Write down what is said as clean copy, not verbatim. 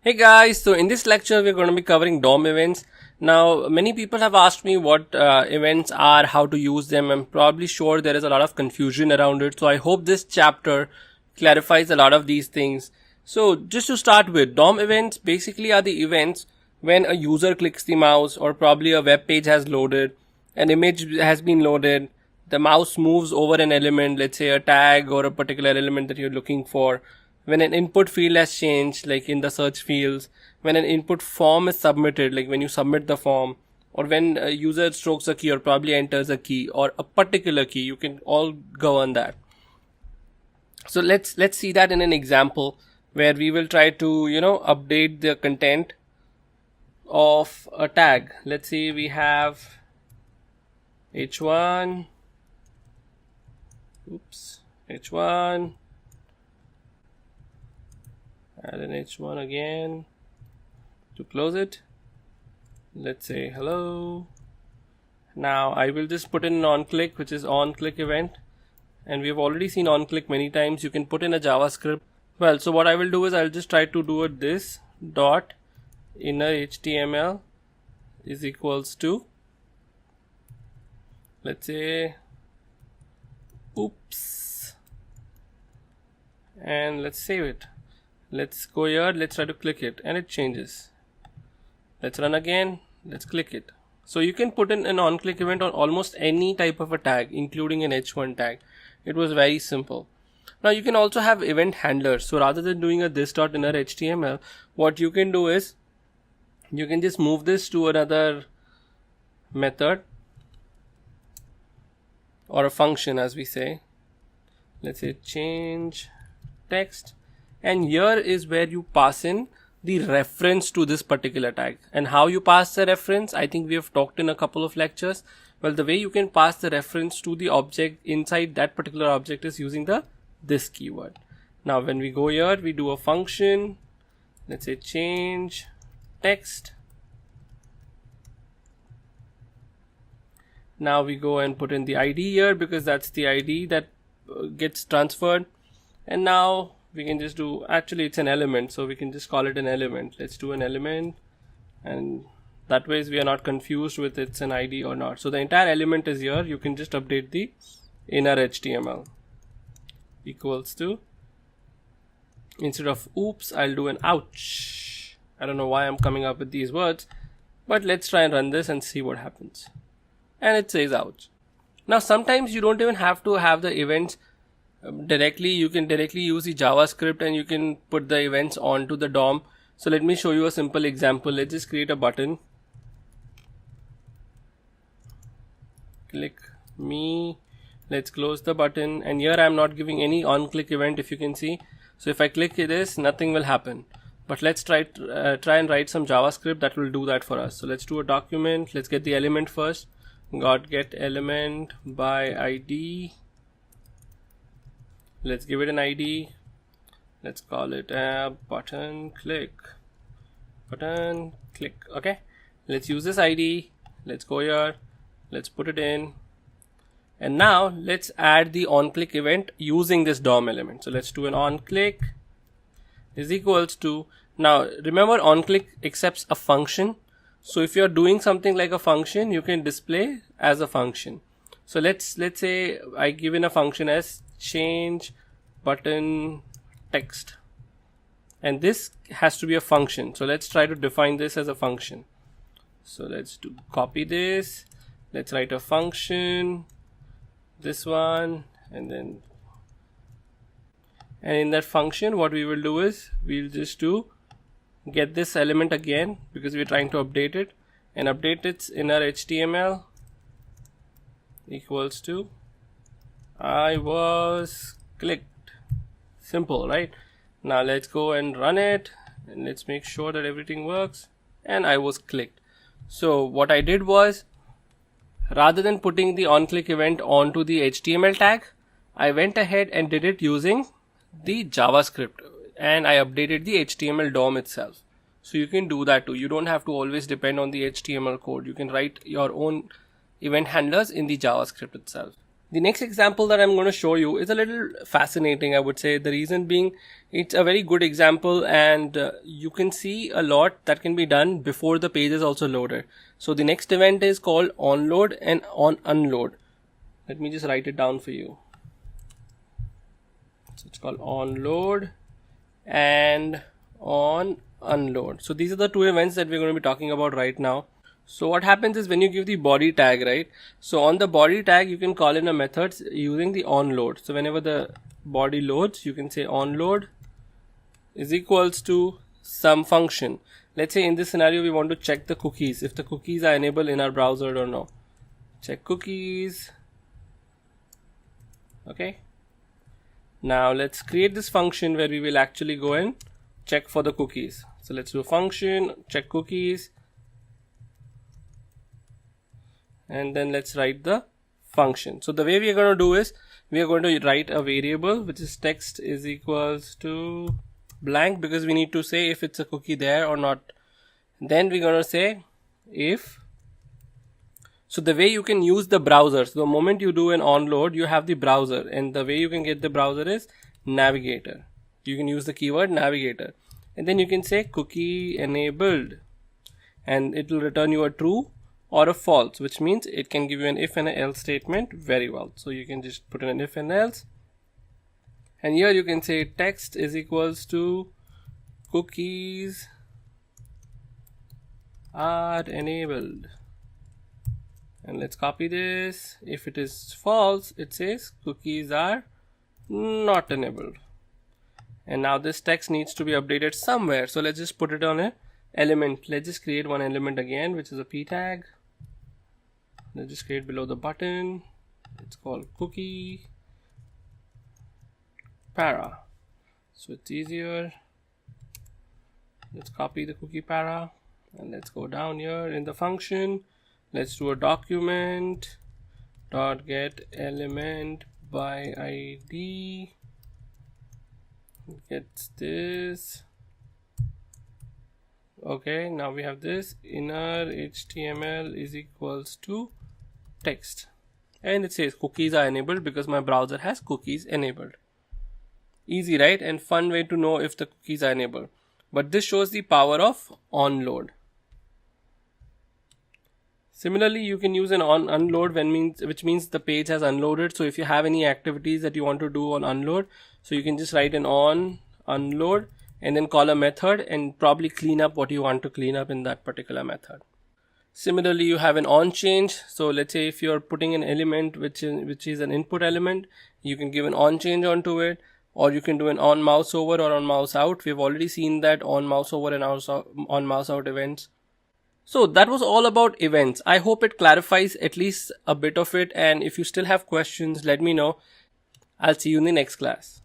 Hey guys, so in this lecture we're going to be covering DOM events. Now many people have asked me what events are, how to use them. I'm probably sure there is a lot of confusion around it. So I hope this chapter clarifies a lot of these things. So just to start with, DOM events basically are the events when a user clicks the mouse or probably a web page has loaded, an image has been loaded, the mouse moves over an element, let's say a tag or a particular element that you're looking for. When an input field has changed, like in the search fields, when an input form is submitted, like when you submit the form, or when a user strokes a key or probably enters a key or a particular key, you can all go on that. So let's see that in an example where we will try to, update the content of a tag. Let's say we have h1, h1, add an h1 again to close it. Let's say hello. Now I will just put in an onClick, which is onClick event, and we have already seen onClick many times. You can put in a JavaScript. Well, so what I will do is I'll just try to do it this dot inner HTML is equals to, let's say, oops, and let's save it. Let's go here, let's try to click it, and it changes. Let's run again, let's click it. So you can put in an onClick event on almost any type of a tag, including an h1 tag. It was very simple. Now you can also have event handlers. So rather than doing a this.inner HTML, what you can do is you can just move this to another method or a function, as we say. Let's say change text. And here is where you pass in the reference to this particular tag. And how you pass the reference, I think we have talked in a couple of lectures. Well, the way you can pass the reference to the object inside that particular object is using the this keyword. Now when we go here, we do a function. Let's say change text. Now we go and put in the ID here because that's the ID that gets transferred. And now we can just do, actually it's an element, so we can just call it an element. Let's do an element, and that way we are not confused with it's an ID or not. So the entire element is here. You can just update the inner HTML equals to, instead of oops, I'll do an ouch. I don't know why I'm coming up with these words, but let's try and run this and see what happens. And it says ouch. Now sometimes you don't even have to have the events directly. You can directly use the JavaScript and you can put the events onto the DOM. So let me show you a simple example. Let's just create a button. Click me. Let's close the button, and here I'm not giving any onClick event, if you can see. So if I click this, nothing will happen. But let's try and write some JavaScript that will do that for us. So let's do a document. Let's get the element first. Get element by ID. Let's give it an ID. Let's call it a button click. Okay. Let's use this ID. Let's go here. Let's put it in. And now let's add the onClick event using this DOM element. So let's do an onClick is equals to, now remember onClick accepts a function. So if you're doing something like a function, you can display as a function. So let's say I give in a function as change button text, and this has to be a function. So let's try to define this as a function. So let's copy this. Let's write a function, this one, and in that function what we will do is we'll just get this element again because we're trying to update it, and update its inner HTML equals to I was clicked. Simple, right? Now let's go and run it, and let's make sure that everything works, and I was clicked. So what I did was, rather than putting the onClick event onto the HTML tag, I went ahead and did it using the JavaScript, and I updated the HTML DOM itself. So you can do that too. You don't have to always depend on the HTML code. You can write your own event handlers in the JavaScript itself. The next example that I'm going to show you is a little fascinating, I would say. The reason being, it's a very good example, and you can see a lot that can be done before the page is also loaded. So the next event is called onload and unload. Let me just write it down for you. So it's called onload and unload. So these are the two events that we're going to be talking about right now. So what happens is when you give the body tag, right? So on the body tag, you can call in a method using the onload. So whenever the body loads, you can say onload is equals to some function. Let's say in this scenario, we want to check the cookies, if the cookies are enabled in our browser or no. Check cookies. Okay. Now let's create this function where we will actually go and check for the cookies. So let's do a function, check cookies. And then let's write the function. So the way we are going to do is we are going to write a variable which is text is equals to blank, because we need to say if it's a cookie there or not. Then we're going to say if. So the way you can use the browser, so the moment you do an onload, you have the browser, and the way you can get the browser is navigator. You can use the keyword navigator, and then you can say cookie enabled, and it will return you a true or a false, which means it can give you an if and an else statement very well. So you can just put in an if and else, and here you can say text is equals to cookies are enabled, and let's copy this. If it is false, it says cookies are not enabled. And now this text needs to be updated somewhere, so let's just put it on an element. Let's just create one element again, which is a p tag. Let's just create below the button. It's called cookie para, so it's easier. Let's copy the cookie para, and let's go down here in the function. Let's do a document dot get element by id. Gets this. Okay, now we have this inner HTML is equals to text, and it says cookies are enabled because my browser has cookies enabled. Easy, right? And fun way to know if the cookies are enabled. But this shows the power of onload. Similarly, you can use an unload which means the page has unloaded. So if you have any activities that you want to do on unload, so you can just write an unload and then call a method and probably clean up what you want to clean up in that particular method. Similarly, you have an on change. So let's say if you're putting an element which is an input element, you can give an on change onto it, or you can do an on mouse over or on mouse out. We've already seen that on mouse over and on mouse out events. So that was all about events. I hope it clarifies at least a bit of it, and if you still have questions, let me know. I'll see you in the next class.